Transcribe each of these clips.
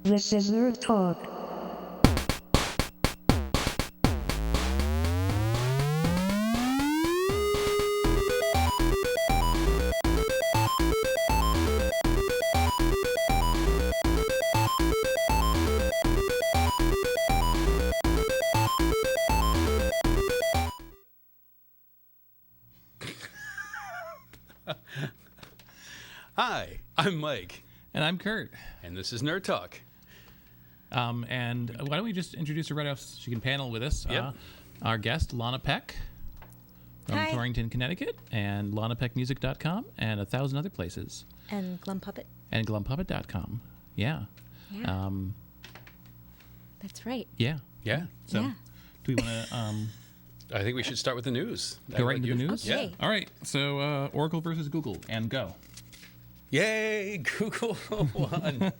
This is NerdTalk. Hi, I'm Mike. And I'm Kurt. And this is Nerd Talk. And why don't we just introduce her right off so she can panel with us? Yep. Our guest, Lana Peck from Hi. Torrington, Connecticut, and LanaPeckMusic.com, and 1,000 other places. And Glum Puppet. And GlumPuppet.com. Yeah. Yeah. That's right. Yeah. Yeah. So, Yeah. do we want to I think we should start with the news. go right into the news? Okay. Yeah. All right. So, Oracle versus Google, and go. Yay, Google won.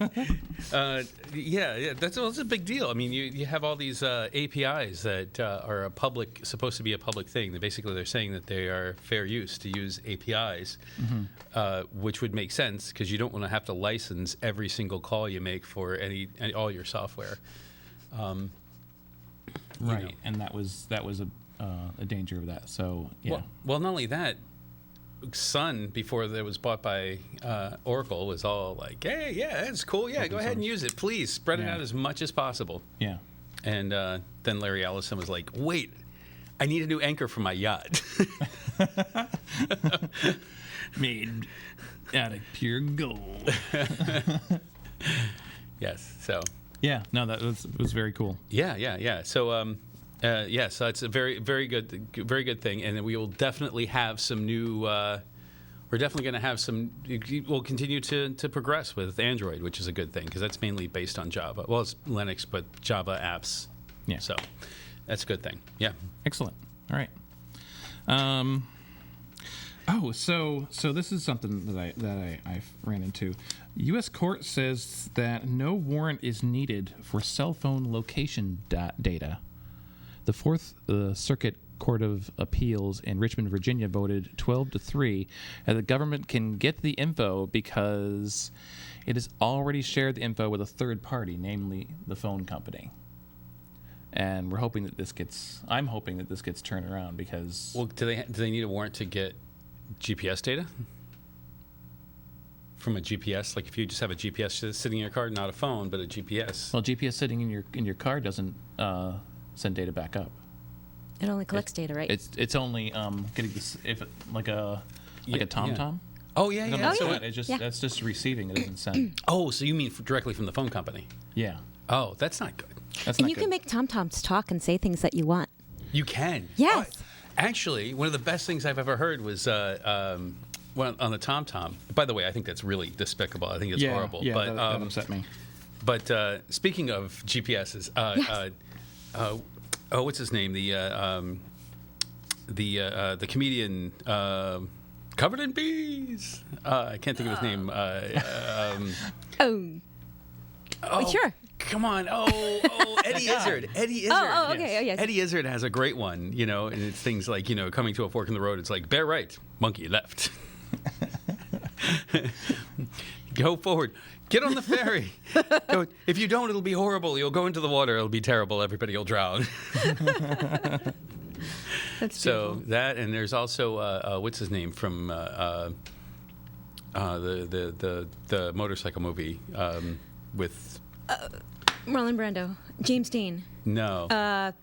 Yeah, that's a big deal. I mean, you have all these APIs that are supposed to be a public thing. They're saying that they are fair use to use APIs, which would make sense because you don't want to have to license every single call you make for all your software. Right. know. And that was a danger of that. So, yeah. Well, not only that. Sun, before it was bought by Oracle, was all like, hey, yeah, that's cool. Yeah, go ahead and use it. Please spread it out as much as possible. Yeah. And then Larry Ellison was like, wait, I need a new anchor for my yacht. Made out of pure gold. Yes, so. Yeah, no, that was very cool. Yeah. So, so it's a very, very good thing. And then we will definitely have some new, we're definitely going to have some, we'll continue to progress with Android, which is a good thing because that's mainly based on Java. Well, it's Linux, but Java apps. Yeah. So that's a good thing. Yeah. Excellent. All right. So this is something that I ran into. U.S. court says that no warrant is needed for cell phone location data. The Fourth Circuit Court of Appeals in Richmond, Virginia, voted 12-3 that the government can get the info because it has already shared the info with a third party, namely the phone company. And we're hoping that I'm hoping that this gets turned around because. Well, do they need a warrant to get GPS data from a GPS? Like if you just have a GPS sitting in your car, not a phone, but a GPS. Well, GPS sitting in your car doesn't send data back up. It only collects data, right? It's only getting this like a TomTom. Yeah. Oh yeah. So yeah. that's just receiving. It doesn't send. Oh, so you mean directly from the phone company? Yeah. Oh, that's not good. That's and not you good. can make TomToms talk and say things that you want. You can. Yes. Oh, actually, one of the best things I've ever heard was on the TomTom. By the way, I think that's really despicable. I think it's horrible. Yeah, but, that upset me. But speaking of GPSs, what's his name? The comedian covered in bees. I can't think of his name. Sure. Come on. Eddie Izzard. Eddie Izzard. Oh, okay. Yes. Oh, yes. Eddie Izzard has a great one, and it's things like, coming to a fork in the road. It's like, bear right, monkey left. Go forward. Get on the ferry. If you don't, it'll be horrible. You'll go into the water. It'll be terrible. Everybody will drown. That's So beautiful. that, and there's also, what's his name from the motorcycle movie with... Marlon Brando. James Dean. No.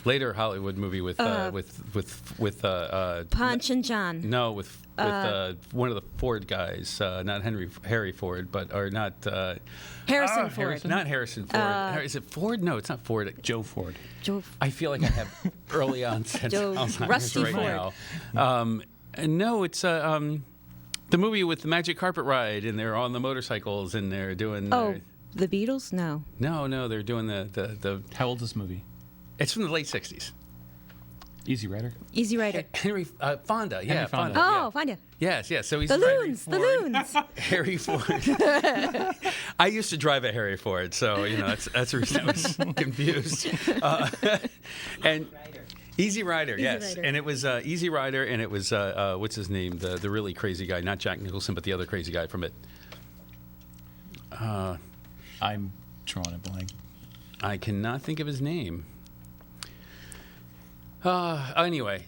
Later Hollywood movie with Punch and John. no with one of the Ford guys, not Harry Ford, but not Harrison Ford. not Harrison Ford. Is it Ford? No, it's not Ford. Joe Ford. Joe. I feel like I have early onset Joe Alzheimer's Rusty right Ford. now. And no, it's the movie with the magic carpet ride, and they're on the motorcycles, and they're doing. Oh, the Beatles? No. No, they're doing the. How old is this movie? It's from the late '60s. Easy Rider. Easy Rider. Henry Fonda. Yeah, Henry Fonda. Oh, find you. Yes. So he's The loons. The Ford. loons. Harry Ford. I used to drive a Harry Ford, so that's the reason I was confused. And Easy Rider, yes, Rider. and it was Easy Rider, and it was what's his name, the really crazy guy, not Jack Nicholson, but the other crazy guy from it. I'm drawing a blank. I cannot think of his name. Anyway.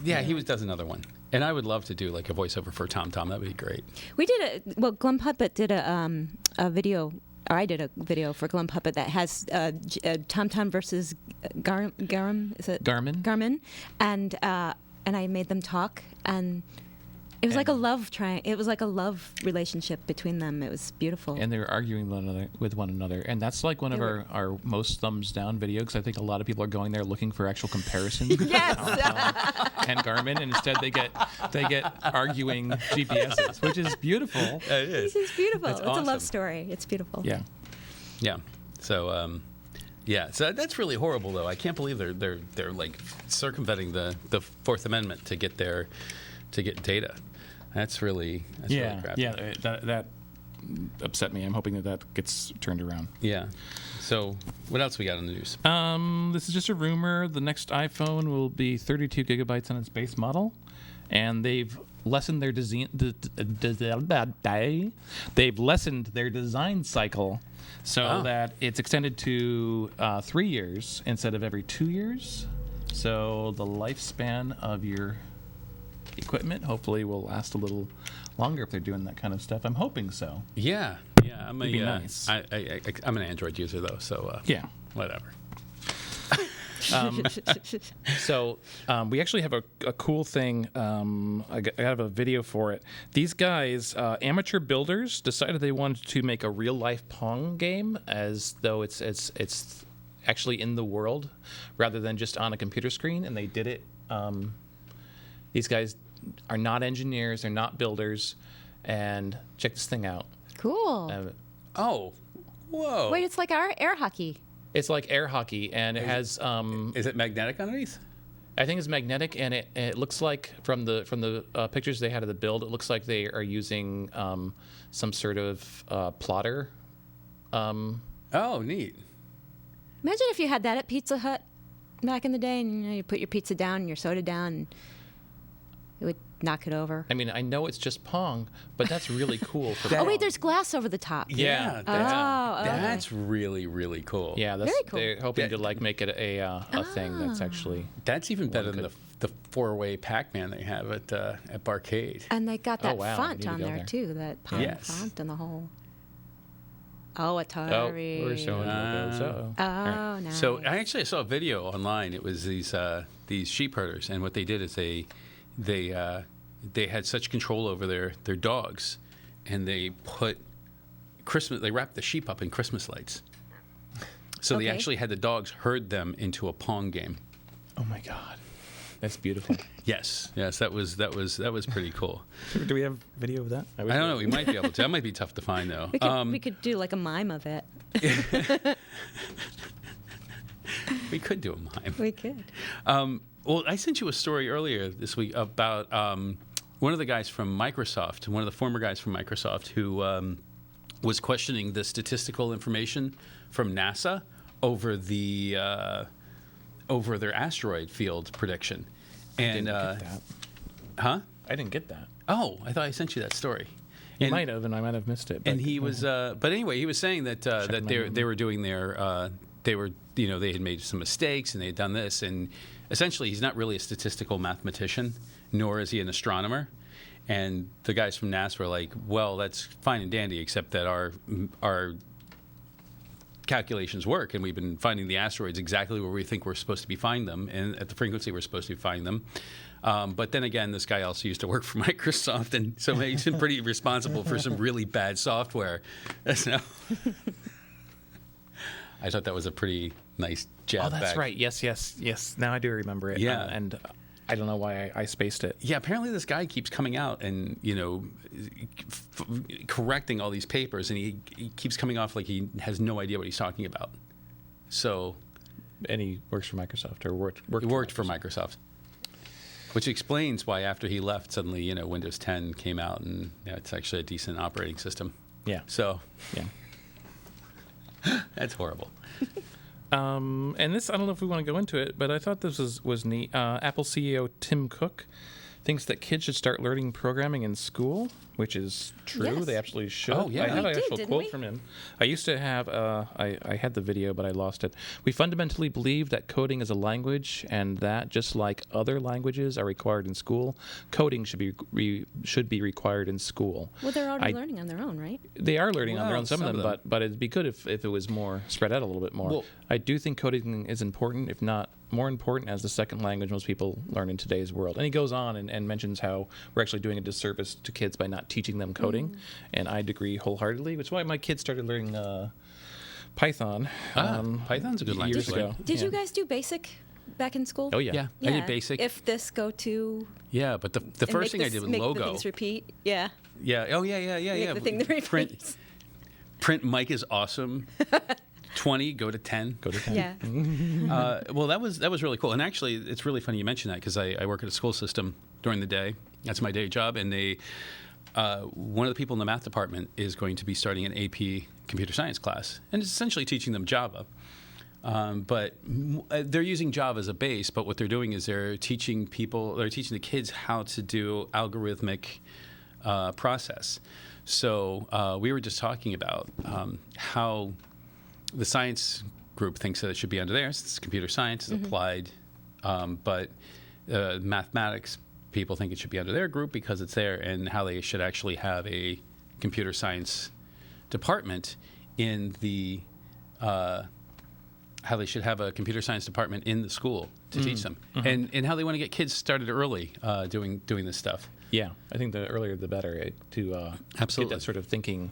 Yeah, he does another one. And I would love to do like a voiceover for Tom Tom. That would be great. We did Glum Puppet did a video, or I did a video for Glum Puppet that has Tom Tom versus Garum. Is it Garmin? And I made them talk, and it was like a love It was like a love relationship between them. It was beautiful. And they were arguing with one another. And that's like one of our most thumbs down videos, because I think a lot of people are going there looking for actual comparisons. Yes. And Garmin, and instead they get arguing GPSs, which is beautiful. It is. It's beautiful. It's awesome. a love story. It's beautiful. Yeah. Yeah. So, so that's really horrible, though. I can't believe they're like circumventing the Fourth Amendment to get data. That's really crappy. Yeah. That upset me. I'm hoping that gets turned around. Yeah. So, what else we got on the news? This is just a rumor. The next iPhone will be 32 gigabytes on its base model, and they've lessened their design cycle so that it's extended to 3 years instead of every 2 years. So the lifespan of your equipment hopefully will last a little longer if they're doing that kind of stuff. I'm hoping so. Yeah. I'm It'd be nice. I'm an Android user though, so Yeah. whatever. So we actually have a cool thing. I have a video for it. These guys, amateur builders, decided they wanted to make a real life Pong game as though it's actually in the world rather than just on a computer screen, and they did it. These guys are not engineers, they're not builders, and check this thing out. Cool. Oh, whoa! Wait, it's like our air hockey. It's like air hockey, and it has. Is it magnetic underneath? I think it's magnetic, and it looks like from the pictures they had of the build, it looks like they are using some sort of plotter. Oh, neat. Imagine if you had that at Pizza Hut back in the day, and you put your pizza down and your soda down, and it would knock it over. I mean, I know it's just Pong, but that's really cool. For Oh wait, there's glass over the top. Yeah. That's really, really cool. Yeah, that's Very cool. They're hoping to like make it a thing that's actually. That's even better than the four-way Pac-Man they have at Barcade. And they got that wow, I font need to on go there there. too, that Pong Yes. font and the whole. Oh, Oh, Atari. we're showing logos. Uh-oh. Oh, nice. So I saw a video online. It was these sheep herders, and what they did is they had such control over their dogs, and they put They wrapped the sheep up in Christmas lights. So they actually had the dogs herd them into a Pong game. Oh my God, that's beautiful. Yes, that was pretty cool. Do we have video of that? I don't know. We might be able to. That might be tough to find though. We could do like a mime of it. We could do a mime. We could. Well, I sent you a story earlier this week about one of the guys from Microsoft, one of the former guys from Microsoft, who was questioning the statistical information from NASA over their asteroid field prediction. And I didn't get that. Huh? I didn't get that. Oh, I thought I sent you that story. You might have, and I might have missed it. But, And he was, but anyway, he was saying that they were doing their, they had made some mistakes and they had done this, and essentially he's not really a statistical mathematician, nor is he an astronomer. And the guys from NASA were like, well, that's fine and dandy, except that our calculations work, and we've been finding the asteroids exactly where we think we're supposed to be finding them, and at the frequency we're supposed to be finding them. But then again, this guy also used to work for Microsoft, and so he's been pretty responsible for some really bad software. So I thought that was a pretty nice jab oh, that's back. right. Yes. Now I do remember it. Yeah. And I don't know why I spaced it. Yeah, apparently this guy keeps coming out and, correcting all these papers, and he keeps coming off like he has no idea what he's talking about. So, And he works for Microsoft, or worked for Microsoft. Which explains why after he left, suddenly, Windows 10 came out, and it's actually a decent operating system. Yeah. So, Yeah. that's horrible. And this, I don't know if we want to go into it, but I thought this was neat. Apple CEO Tim Cook thinks that kids should start learning programming in school which is true. Yes. They absolutely should. Oh, yeah. I have We an did, actual didn't quote we? from him. I used to have, I had the video, but I lost it. We fundamentally believe that coding is a language and that, just like other languages are required in school, coding should be required in school. Well, they're already learning on their own, right? They are learning on their Well, own, some of them, but it'd be good if it was more spread out a little bit more. Well- I do think coding is important, if not more important, as the second language most people learn in today's world. And he goes on and mentions how we're actually doing a disservice to kids by not teaching them coding, and I'd agree wholeheartedly, which is why my kids started learning Python. Python's a good language. years ago. Did you guys do basic back in school? Oh, yeah. Yeah, I did basic. If this, go to. Yeah, but the and first make thing I this- did with make logo. the things repeat. Yeah. Yeah. Oh, yeah. Make the thing that repeats. Print Mike is awesome. 20, go to 10. Go to 10. Yeah. Well, that was really cool. And actually, it's really funny you mention that because I work at a school system during the day. That's my day job. And they, one of the people in the math department is going to be starting an AP computer science class. And it's essentially teaching them Java. But they're using Java as a base. But what they're doing is they're teaching the kids how to do algorithmic process. So we were just talking about how the science group thinks that it should be under theirs. It's computer science, it's applied, but mathematics people think it should be under their group because it's there, and how they should actually have a computer science department in the how they should have a computer science department in the school to teach them, and how they want to get kids started early doing this stuff. Yeah, I think the earlier the better to Absolutely. get that sort of thinking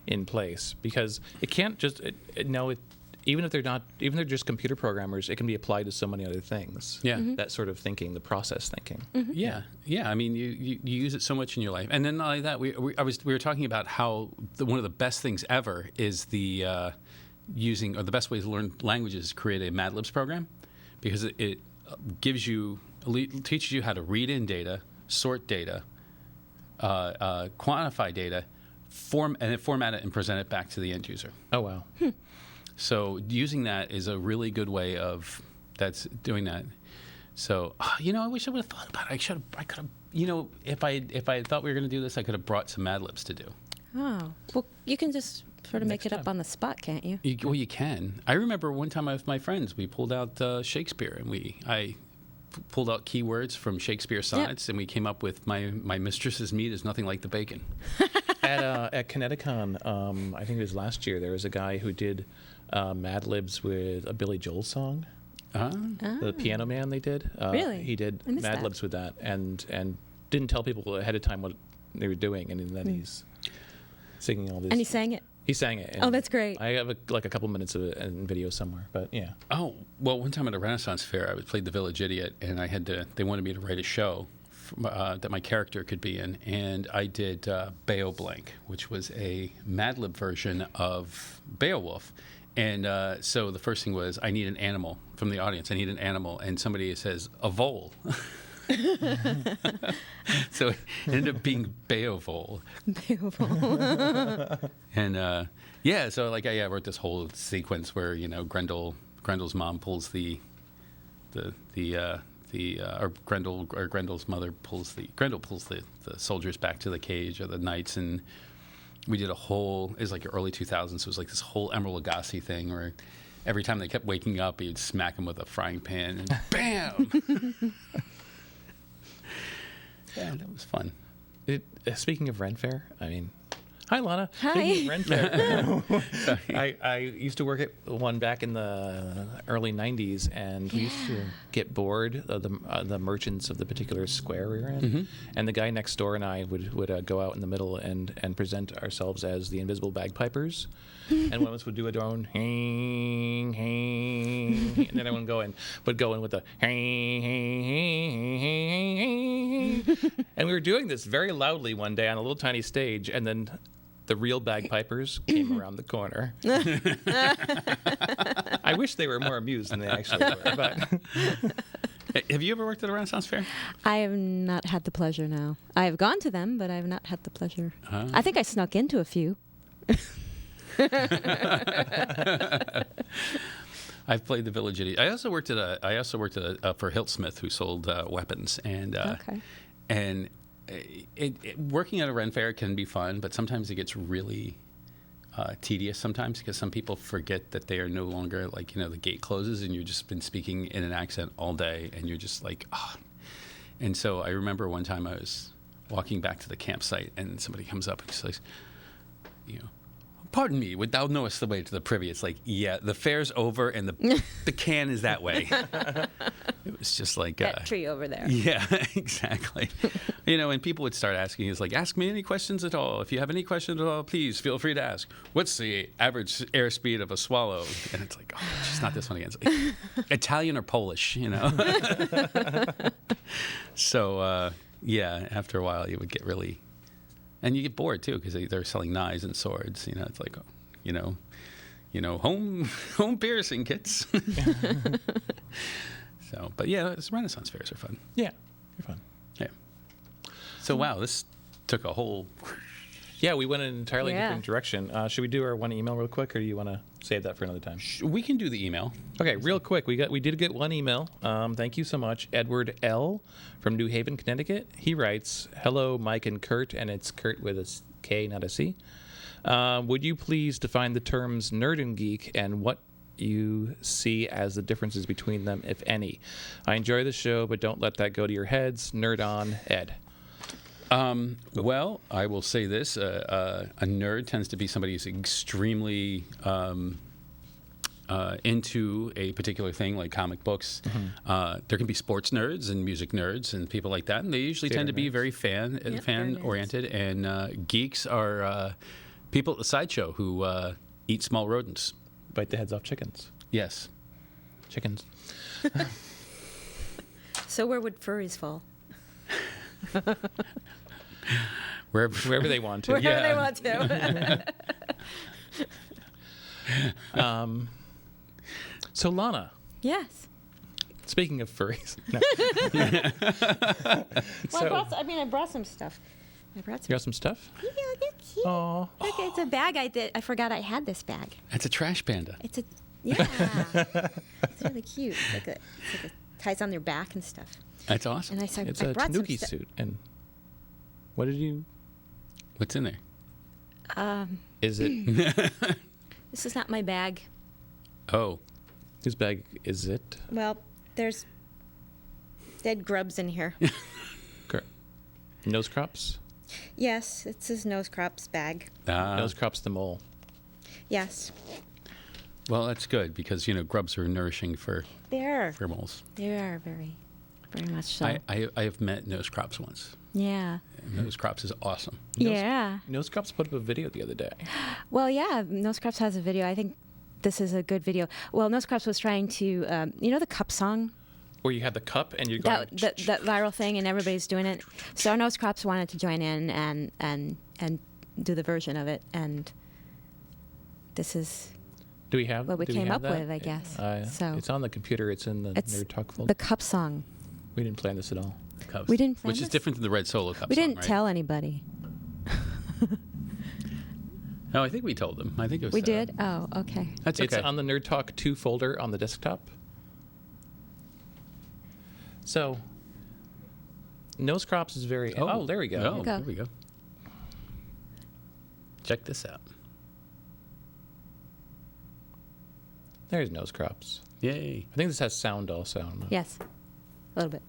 in place, because it can't just even if they're just computer programmers, it can be applied to so many other things. Yeah. That sort of thinking, the process thinking. Yeah. I mean, you use it so much in your life, and then not only that, we were talking about how one of the best things ever is the using, or the best way to learn languages is create a Mad Libs program, because it teaches you how to read in data, sort data, quantify data, and then format it and present it back to the end user. Oh, wow. So using that is a really good way of doing that. So I wish I would have thought about it. I could have. If I thought we were going to do this, I could have brought some Mad Libs to do. Oh. Well, you can just sort of make Next it up time. on the spot, can't you? Well, you can. I remember one time with my friends, we pulled out Shakespeare, and I pulled out keywords from Shakespeare sonnets, and we came up with my mistress's meat is nothing like the bacon. At Kineticon, I think it was last year, there was a guy who did Mad Libs with a Billy Joel song. The Piano Man they did. Really? He did I missed Mad that. Libs with that, and didn't tell people ahead of time what they were doing, and then he's singing all this. And he sang it. He sang it. Oh, that's great. I have a couple minutes of it in video somewhere, but yeah. Oh, well, one time at a Renaissance fair, I played the Village Idiot, and they wanted me to write a show that my character could be in, and I did Beo Blank, which was a Mad Lib version of Beowulf. And so the first thing was, I need an animal from the audience. I need an animal. And somebody says, a vole. So it ended up being Beowulf. And so I wrote this whole sequence where Grendel's mom pulls Grendel's mother pulls the soldiers back to the cage, or the knights, and we did it was like early 2000s, so it was like this whole Emeril Lagasse thing where every time they kept waking up, he'd smack them with a frying pan and bam. Yeah, that was fun. Speaking of Ren Fair, I mean, hi Lana. Hi. Speaking of Ren Fair, I used to work at one back in the early '90s, and we used to get bored of the merchants of the particular square we were in, and the guy next door and I would go out in the middle and present ourselves as the invisible bagpipers. And one of us would do a drone, hang, hang, and then everyone would go in with the hang, hang, hang, hang, hang. And we were doing this very loudly one day on a little tiny stage, and then the real bagpipers came around the corner. I wish they were more amused than they actually were. But Have you ever worked at a Renaissance fair? I have not had the pleasure, no. I have gone to them, but I have not had the pleasure. I think I snuck into a few. I've played the Village Idiot. I also worked at for Hiltsmith, who sold weapons, and Okay. and working at a Ren fair can be fun, but sometimes it gets really tedious sometimes because some people forget that they are no longer like, the gate closes and you've just been speaking in an accent all day and you're just like, ah. And so I remember one time I was walking back to the campsite and somebody comes up and says, pardon me, would thou knowest the way to the privy? It's like, yeah, the fair's over and the can is that way. It was just like that tree over there. Yeah, exactly. And people would start asking, it's like, ask me any questions at all. If you have any questions at all, please feel free to ask. What's the average airspeed of a swallow? And it's like, oh, just not this one again. It's like, Italian or Polish, So, yeah, after a while you would get really... And you get bored, too, because they're selling knives and swords. It's like, home piercing kits. So, but yeah, Renaissance fairs are fun. Yeah, they're fun. Yeah. So, wow, this took a whole... Yeah, we went in an entirely different direction. Should we do our one email real quick, or do you want to save that for another time? We can do the email. Okay, real quick. We did get one email. Thank you so much, Edward L. from New Haven, Connecticut. He writes, "Hello, Mike and Kurt," and it's Kurt with a K, not a C. Would you please define the terms nerd and geek and what you see as the differences between them, if any? I enjoy the show, but don't let that go to your heads. Nerd on, Ed. Well, I will say this. A nerd tends to be somebody who's extremely into a particular thing, like comic books. Mm-hmm. There can be sports nerds and music nerds and people like that, and they usually tend to be very fan-oriented. And geeks are people at the sideshow who eat small rodents. Bite the heads off chickens. Yes. Chickens. So where would furries fall? Wherever they want to. Wherever they want to. So Lana. Yes. Speaking of furries. No. Well, I brought some stuff. You got some stuff? Yeah, they're cute. Oh. Look, it's a bag I forgot I had this bag. It's a trash panda. It's really cute. It ties on their back and stuff. That's awesome. And It's I a brought Tanuki suit. And what did you... What's in there? Is it... This is not my bag. Oh. Whose bag is it? Well, there's dead grubs in here. Nose crops? Yes, it's his nose crops bag. Nose crops the mole. Yes. Well, that's good because, grubs are nourishing for moles. They are very, very much so. I have met nose crops once. Yeah. Nose crops is awesome. Nose crops put up a video the other day. Well, yeah, Nose Crops has a video. I think this is a good video. Well, Nose Crops was trying to, the cup song? Where you had the cup and you're going... That viral thing and everybody's doing it. So Nose Crops wanted to join in and do the version of it. And this is what we came up with, I guess. So it's on the computer. It's in the NerdTalk folder. The cup song. We didn't plan this at all. Cups. We didn't plan Which is different than the Red Solo cup we song, didn't tell anybody. No, I think we told them. I think it was... We did? Oh, okay. That's okay. It's on the NerdTalk 2 folder on the desktop. So, Nose Crops is very... Oh, there we go. Oh, there we go. Check this out. There's Nose Crops. Yay. I think this has sound also. I don't know. Yes, a little bit.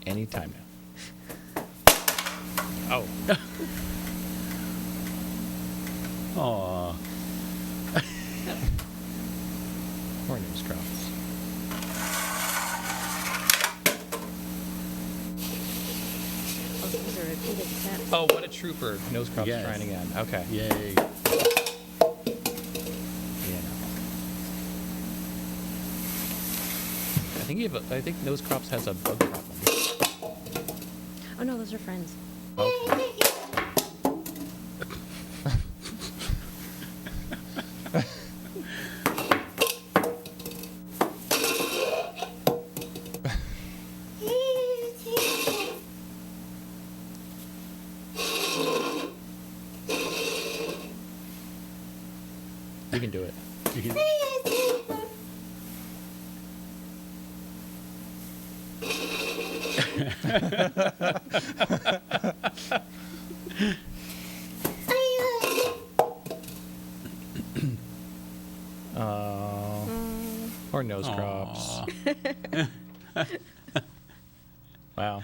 Anytime now. Oh. Aw. More Nose Crops. Oh, these are repeated steps. Oh, what a trooper. Nose Crops Yes. trying again. Okay. Yay. Yeah. I think Nose Crops has a bug problem. Oh, no, those are friends. Okay. You can do it. Or nose crops. Wow.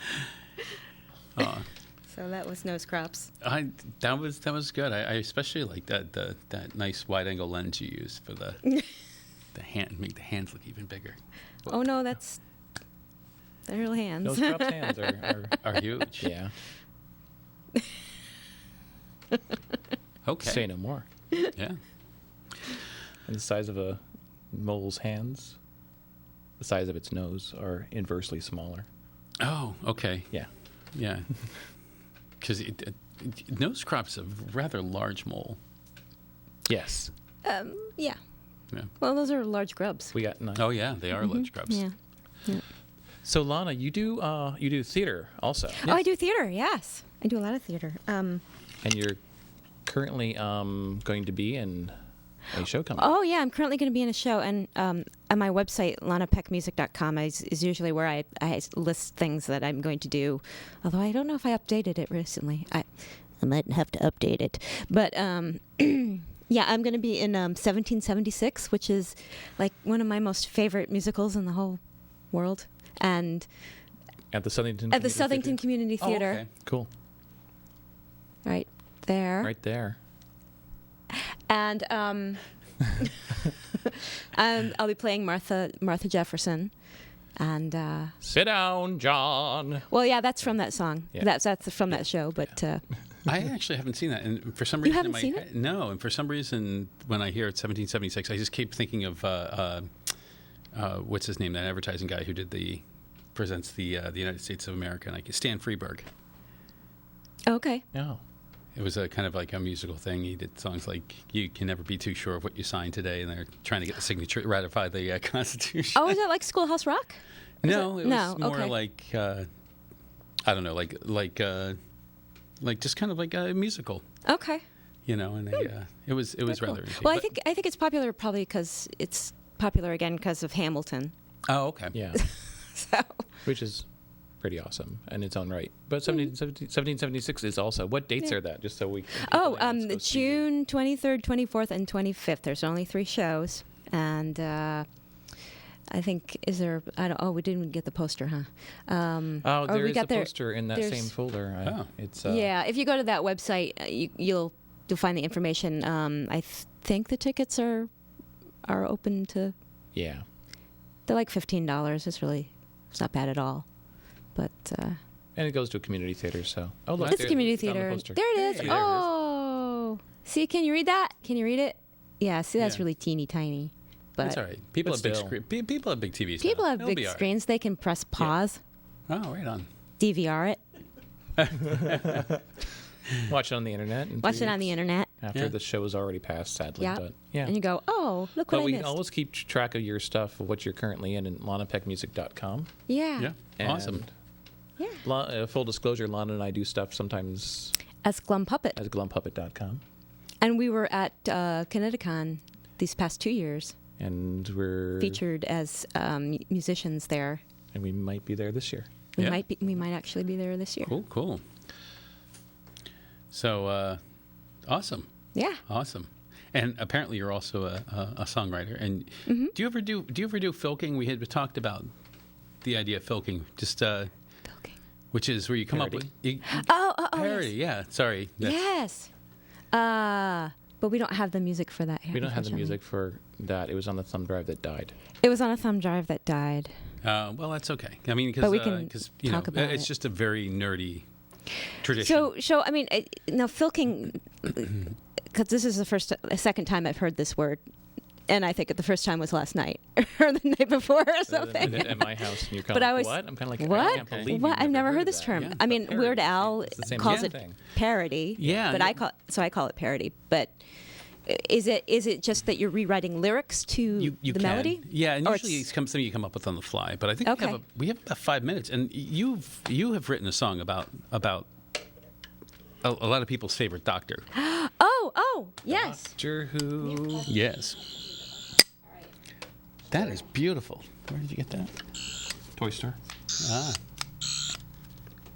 So that was nose crops. That was good. I especially like that nice wide angle lens you used for the make the hands look even bigger. Oh no, that's they're real hands. Nose crops' hands are huge. Yeah. Okay. Say no more. Yeah. And the size of a mole's hands, the size of its nose, are inversely smaller. Oh, okay. Yeah. Yeah. Because nose crop's a rather large mole. Yes. Yeah. Yeah. Well, those are large grubs. We got 9. Oh yeah, they are large grubs. Yeah. So Lana, you do theater also. Oh, I do theater. Yes, I do a lot of theater. And you're currently going to be in a show coming. Oh yeah, I'm currently going to be in a show, and on my website, lanapeckmusic.com is usually where I list things that I'm going to do. Although I don't know if I updated it recently. I might have to update it, but yeah, I'm going to be in 1776, which is like one of my most favorite musicals in the whole world, and at the Southington Community Theater. Oh, okay. Cool. Right there. Right there. And I'll be playing Martha Jefferson, and Sit down, John. well, yeah, that's from that song. Yeah. That's from that show. But I actually haven't seen that, and for some reason, haven't seen it? No, and for some reason, when I hear it 1776, I just keep thinking of what's his name, that advertising guy who presents the United States of America, and Stan Freberg. okay, No. It was a kind of like a musical thing. He did songs like "You Can Never Be Too Sure of What You Signed Today," and they're trying to get the signature ratify the Constitution. oh, is that like Schoolhouse Rock? No, it was more okay. like I don't know, like just kind of like a musical, Okay. And it was Cool. rather. Well, But- I think it's popular probably because it's popular again because of Hamilton. Oh, okay. Yeah. So Which is pretty awesome in its own right. But 1776 is also. What dates are that? Just so we. June 23rd, 24th, and 25th. There's only 3 shows, and I think we didn't get the poster, huh? There is a poster in that there's- same folder. Oh. It's Yeah, if you go to that website, you'll find the information. I think the tickets are open to. Yeah. They're like $15. It's not bad at all, but And it goes to a community theater, so. Oh, look, it's a community it's on the theater. poster. There it is. Hey, there it is. Oh, see, can you read that? Can you read it? Yeah, see, that's Yeah. really teeny tiny. But That's all right. People But have big still. people have big TVs. people now. have It'll big be all right. screens. They can press pause, Oh, right on. DVR it, Watch it on the internet. watch it on the internet. After Yeah. the show is already passed, sadly. Yeah. But yeah. And you go, oh, look what But I we missed. can always keep track of your stuff, of what you're currently in lanapeckmusic.com. Yeah. Yeah. Awesome. Yeah. Full disclosure, Lana and I do stuff sometimes As Glum Puppet. at glumpuppet.com. And we were at Connecticut these past 2 years, And we're featured as musicians there. and we might be there this year. We Yeah. we might actually be there this year. Cool. So, awesome. Yeah. Awesome. And apparently, you're also a songwriter. And Mm-hmm. do you ever do filking? We had talked about the idea of filking, just Okay. which is where you come up with Oh, parody. yes. Yeah, sorry. Yes. But we don't have the music for that here. We don't have the unfortunately. music for that. It was on the thumb drive that died. It was on a thumb drive that died. Well, that's okay. I mean, But we because can talk about it's it. just a very nerdy tradition. So I mean, now filking, because this is the second time I've heard this word, and I think the first time was last night or the night before or something. At my house, and you're kind But of I like, was what? I'm kind of like, what? I can't believe What? you've I've never heard of this that. term. Yeah. I mean, Parody. Weird Al It's the same calls exact it thing. parody. Yeah, But yeah. I call it parody. But is it just that you're rewriting lyrics to You the can. melody? Yeah, and Or usually it's- it's something you come up with on the fly. But I think Okay. we have about 5 minutes, and you have written a song about a lot of people's favorite doctor. Oh, yes. Doctor Who. Yes. That is beautiful. Where did you get that? Toy Store. Ah.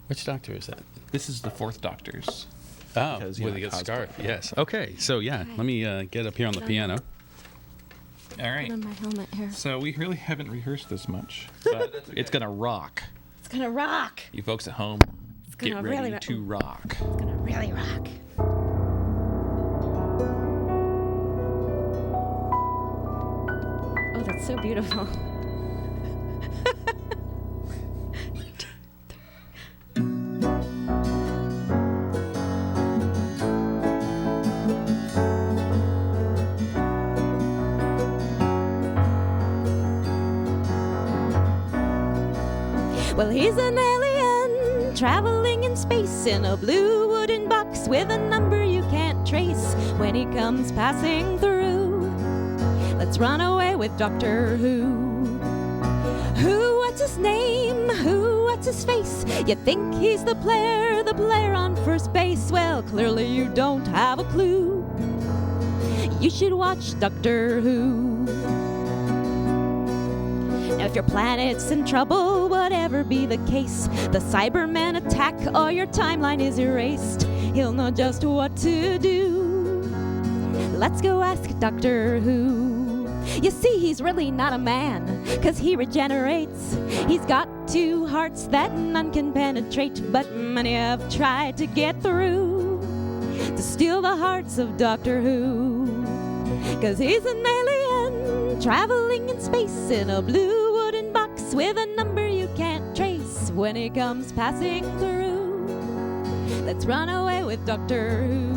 Which Doctor is that? This is the fourth Doctor's. Oh, where they get scarred. Yes. Okay. So let me get up here on the piano. All right. Put on my helmet here. So we really haven't rehearsed this much, but it's gonna rock. It's gonna rock. You folks at home, get ready really to rock. It's gonna really rock. Oh, that's so beautiful. Well, he's an alien traveling in space in a blue wooden box with a number you can't trace when he comes passing through. Let's run away with Doctor Who. Who, what's his name? Who, what's his face? You think he's the player on first base. Well, clearly you don't have a clue. You should watch Doctor Who. Now, if your planet's in trouble, whatever be the case, the Cybermen attack or your timeline is erased, he'll know just what to do. Let's go ask Doctor Who. You see, he's really not a man, 'cause he regenerates. He's got two hearts that none can penetrate, but many have tried to get through to steal the hearts of Doctor Who. 'Cause he's an alien traveling in space in a blue wooden box with a number you can't trace when he comes passing through. Let's run away with Doctor Who.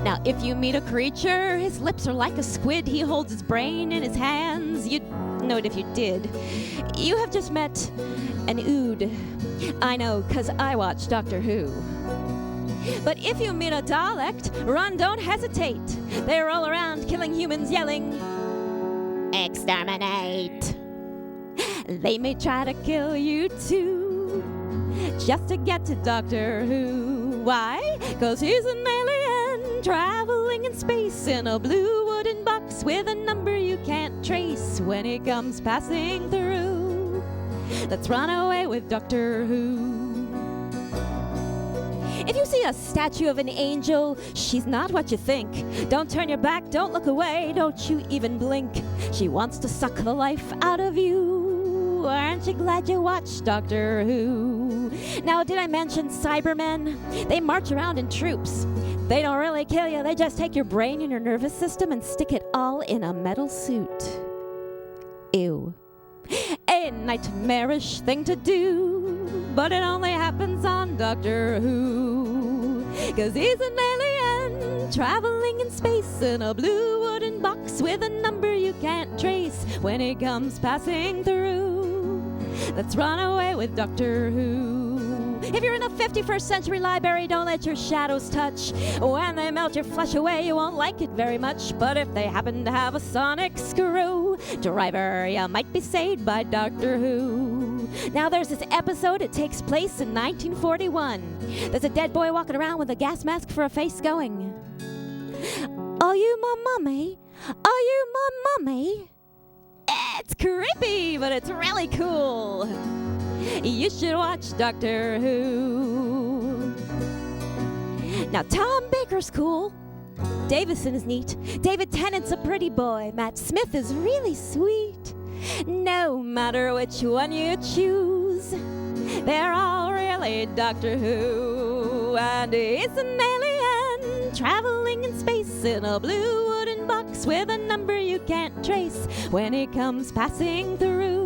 Now, if you meet a creature, his lips are like a squid. He holds his brain in his hands. You'd know it if you did. You have just met an ood. I know, 'cause I watch Doctor Who. But if you meet a Dalek, run, don't hesitate. They roll around killing humans, yelling, "Exterminate!" They may try to kill you too, just to get to Doctor Who. Why? 'Cause he's an alien traveling in space in a blue wooden box with a number you can't trace when he comes passing through. Let's run away with Doctor Who. If you see a statue of an angel, she's not what you think. Don't turn your back, don't look away, don't you even blink. She wants to suck the life out of you. Aren't you glad you watched Doctor Who? Now, did I mention Cybermen? They march around in troops. They don't really kill you, they just take your brain and your nervous system and stick it all in a metal suit. Ew. A nightmarish thing to do, but it only happens on Doctor Who. 'Cause he's an alien traveling in space in a blue wooden box with a number you can't trace when he comes passing through. Let's run away with Doctor Who. If you're in a 51st century library, don't let your shadows touch. When they melt your flesh away, you won't like it very much. But if they happen to have a sonic screwdriver, you might be saved by Doctor Who. Now there's this episode, it takes place in 1941. There's a dead boy walking around with a gas mask for a face going, "Are you my mummy? Are you my mummy?" It's creepy, but it's really cool. You should watch Doctor Who. Now, Tom Baker's cool. Davison is neat. David Tennant's a pretty boy. Matt Smith is really sweet. No matter which one you choose, they're all really Doctor Who. And he's an alien traveling in space in a blue wooden box with a number you can't trace when he comes passing through.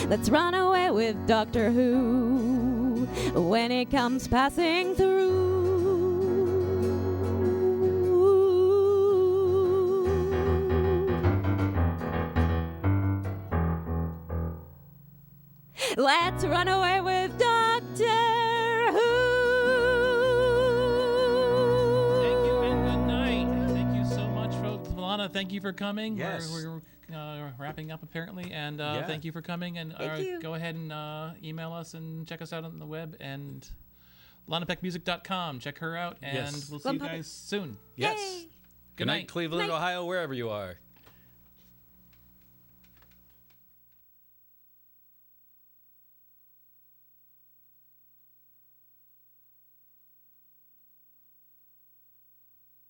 Let's run away with Doctor Who when he comes passing through. Let's run away with Doctor Who. Thank you and good night. Thank you so much, folks. Lana, thank you for coming. Yes. We're wrapping up apparently, and thank you for coming. And go ahead and email us and check us out on the web and LanaPeckMusic.com. Check her out, and we'll see you guys soon. Yes. Good night, Cleveland, Ohio, wherever you are.